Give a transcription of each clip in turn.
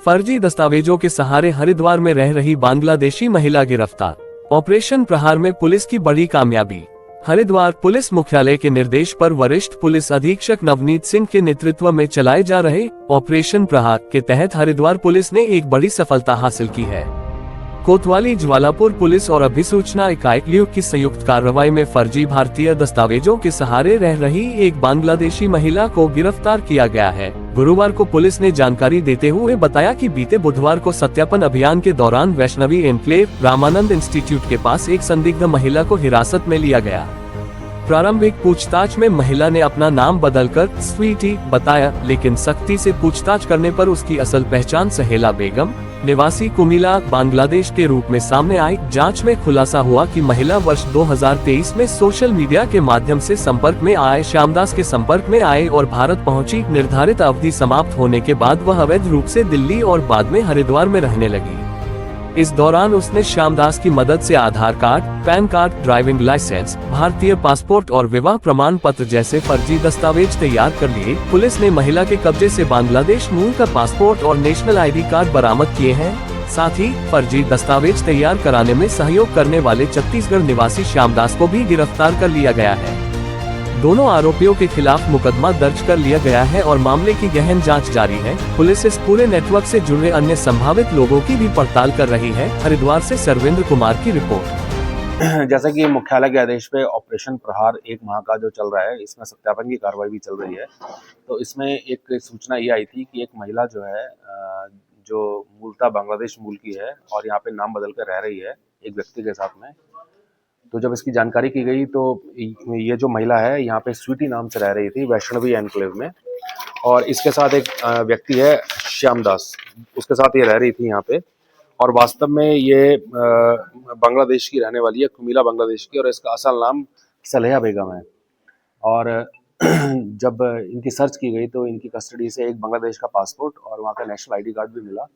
फर्जी दस्तावेजों के सहारे हरिद्वार में रह रही बांग्लादेशी महिला गिरफ्तार। ऑपरेशन प्रहार में पुलिस की बड़ी कामयाबी। हरिद्वार पुलिस मुख्यालय के निर्देश पर वरिष्ठ पुलिस अधीक्षक नवनीत सिंह के नेतृत्व में चलाए जा रहे ऑपरेशन प्रहार के तहत हरिद्वार पुलिस ने एक बड़ी सफलता हासिल की है। कोतवाली ज्वालापुर पुलिस और अभिसूचना इकाई की संयुक्त कार्रवाई में फर्जी भारतीय दस्तावेजों के सहारे रह रही एक बांग्लादेशी महिला को गिरफ्तार किया गया है। गुरुवार को पुलिस ने जानकारी देते हुए बताया कि बीते बुधवार को सत्यापन अभियान के दौरान वैष्णवी एनक्लेव रामानंद इंस्टीट्यूट के पास एक संदिग्ध महिला को हिरासत में लिया गया। प्रारंभिक पूछताछ में महिला ने अपना नाम बदलकर स्वीटी बताया, लेकिन सख्ती से पूछताछ करने पर उसकी असल पहचान सहेला बेगम निवासी कुमिला बांग्लादेश के रूप में सामने आई। जांच में खुलासा हुआ कि महिला वर्ष 2023 में सोशल मीडिया के माध्यम से संपर्क में आए श्यामदास के संपर्क में आए और भारत पहुंची। निर्धारित अवधि समाप्त होने के बाद वह अवैध रूप से दिल्ली और बाद में हरिद्वार में रहने लगी। इस दौरान उसने श्यामदास की मदद से Aadhaar card, PAN card, driving licence, भारतीय पासपोर्ट और विवाह प्रमाण पत्र जैसे फर्जी दस्तावेज तैयार कर लिए। पुलिस ने महिला के कब्जे से बांग्लादेश मूल का पासपोर्ट और नेशनल आईडी कार्ड बरामद किए हैं। साथ ही फर्जी दस्तावेज तैयार कराने में सहयोग करने वाले छत्तीसगढ़ निवासी श्यामदास को भी गिरफ्तार कर लिया गया है। दोनों आरोपियों के खिलाफ मुकदमा दर्ज कर लिया गया है और मामले की गहन जांच जारी है। पुलिस इस पूरे नेटवर्क से जुड़े अन्य संभावित लोगों की भी पड़ताल कर रही है। हरिद्वार से सर्वेंद्र कुमार की रिपोर्ट। जैसा कि मुख्यालय के आदेश पे ऑपरेशन प्रहार 1 माह का जो चल रहा है, इसमें सत्यापन की कार्रवाई भी चल रही है। तो इसमें एक सूचना ये आई थी कि एक महिला जो है जो मूलतः बांग्लादेश मूल की है और यहाँ पे नाम बदल कर रह रही है एक व्यक्ति के साथ में। तो जब इसकी जानकारी की गई तो ये जो महिला है यहाँ पे स्वीटी नाम से रह रही थी वैष्णवी एनक्लेव में, और इसके साथ एक व्यक्ति है श्यामदास, उसके साथ ये रह रही थी यहाँ पे। और वास्तव में ये बांग्लादेश की रहने वाली है, कुमिला बांग्लादेश की, और इसका असल नाम सलेहा बेगम है। और जब इनकी सर्च की गई तो इनकी कस्टडी से एक बांग्लादेश का पासपोर्ट और वहाँ का नेशनल आईडी कार्ड भी मिला।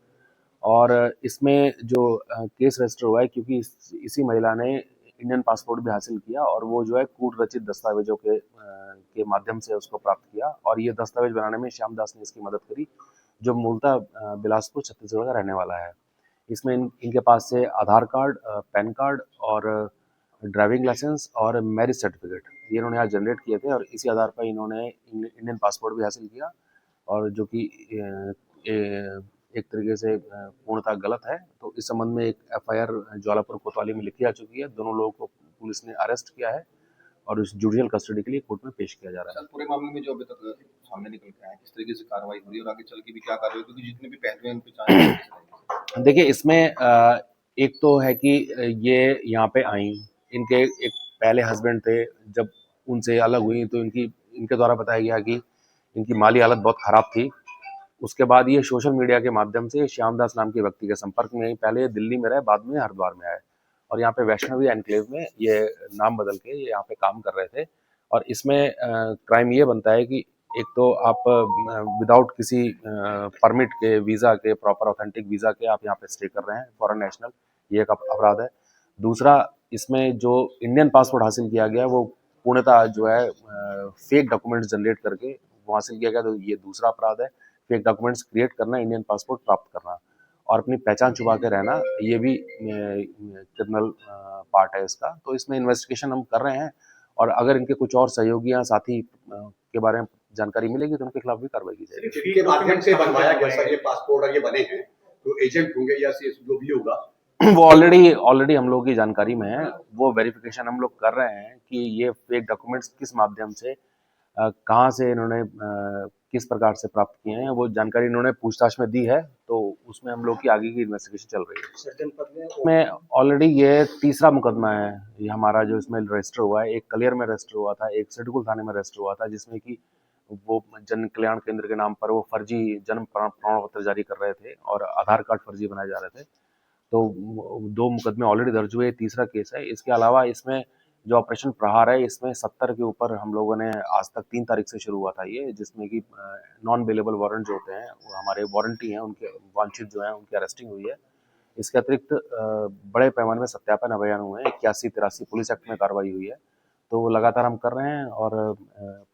और इसमें जो केस रजिस्टर हुआ है, क्योंकि इसी महिला ने इंडियन पासपोर्ट भी हासिल किया और वो जो है कूट रचित दस्तावेजों के माध्यम से उसको प्राप्त किया। और ये दस्तावेज बनाने में श्यामदास ने इसकी मदद करी, जो मूलतः बिलासपुर छत्तीसगढ़ का रहने वाला है। इसमें इनके पास से आधार कार्ड, पैन कार्ड और ड्राइविंग लाइसेंस और मैरिज सर्टिफिकेट ये इन्होंने यहाँ जनरेट किए थे, और इसी आधार पर इन्होंने इंडियन पासपोर्ट भी हासिल किया, और जो कि एक तरीके से पूर्णतः गलत है। तो इस संबंध में एक एफआईआर ज्वालापुर कोतवाली में लिखी जा चुकी है। दोनों लोगों को पुलिस ने अरेस्ट किया है और उस जुडिशियल कस्टडी के लिए कोर्ट में पेश किया जा रहा है। पूरे मामले में जो अभी तक सामने निकल के आया, किस तरीके से कार्रवाई हुई और आगे चल के भी क्या कार्रवाई, क्योंकि जितने भी पहलू हैं उनकी जांच। देखिए, इसमें एक तो है कि ये यहाँ पे आई, इनके एक पहले हस्बैंड थे, जब उनसे अलग हुई तो इनके द्वारा बताया गया कि इनकी माली हालत बहुत खराब थी। उसके बाद ये सोशल मीडिया के माध्यम से श्यामदास नाम के व्यक्ति के संपर्क में आई। पहले ये दिल्ली में रहे, बाद में हरिद्वार में आए, और यहाँ पे वैष्णवी एनक्लेव में ये नाम बदल के ये यहाँ पे काम कर रहे थे। और इसमें क्राइम ये बनता है कि एक तो आप विदाउट किसी परमिट के, वीज़ा के, प्रॉपर ऑथेंटिक वीज़ा के आप यहाँ पे स्टे कर रहे हैं, फॉरेन नेशनल, ये एक अपराध है। दूसरा, इसमें जो इंडियन पासपोर्ट हासिल किया गया वो पूर्णतः जो है फेक डॉक्यूमेंट्स जनरेट करके वो हासिल किया गया, तो ये दूसरा अपराध है। फेक डॉक्यूमेंट्स क्रिएट करना, इंडियन पासपोर्ट प्राप्त करना और अपनी पहचान छुपा के रहना, ये भी क्रिमिनल पार्ट है इसका। तो इसमें इन्वेस्टिगेशन हम कर रहे हैं, और अगर इनके कुछ और सहयोगी या साथी के बारे में जानकारी मिलेगी तो उनके खिलाफ भी कार्रवाई की जाएगी। के माध्यम से बनवाया गया सर ये पासपोर्ट और ये बने हैं, तो एजेंट होंगे या जो भी होगा वो ऑलरेडी हम लोग की जानकारी में है। वो वेरिफिकेशन हम लोग कर रहे हैं कि ये फेक डॉक्यूमेंट्स किस माध्यम से, कहाँ से इन्होंने किस प्रकार से प्राप्त किए हैं, वो जानकारी इन्होंने पूछताछ में दी है। तो उसमें हम लोग की आगे की इन्वेस्टिगेशन चल रही है। में ऑलरेडी ये तीसरा मुकदमा है ये हमारा जो इसमें रजिस्टर हुआ है। एक कलियर में रजिस्टर हुआ था, एक सिडकुल थाने में रजिस्टर हुआ था, जिसमें कि वो जन कल्याण केंद्र के नाम पर वो फर्जी जन्म प्रमाण पत्र जारी कर रहे थे और आधार कार्ड फर्जी बनाए जा रहे थे। तो 2 मुकदमे ऑलरेडी दर्ज हुए, तीसरा केस है। इसके अलावा इसमें जो ऑपरेशन प्रहार है, इसमें 70 के ऊपर हम लोगों ने आज तक 3 तारीख से शुरू हुआ था ये, जिसमें कि नॉन बेलेबल वारंट जो होते हैं वो हमारे वारंटी हैं, उनके वांछित जो हैं उनकी अरेस्टिंग हुई है। इसके अतिरिक्त बड़े पैमाने में सत्यापन अभियान हुए हैं, 81-83 पुलिस एक्ट में कार्रवाई हुई है। तो लगातार हम कर रहे हैं, और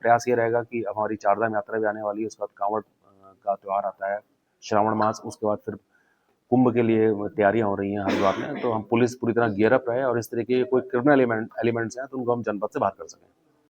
प्रयास ये रहेगा कि हमारी चारधाम यात्रा भी आने वाली है, उसके बाद कांवड़ का त्यौहार आता है, श्रावण मास, उसके बाद फिर कुंभ के लिए तैयारियां हो रही हैं हरिद्वार में। तो हम पुलिस पूरी तरह गियर अप है और इस तरह के कोई क्रिमिनल एलिमेंट्स हैं तो उनको हम जनपद से बाहर कर सकें।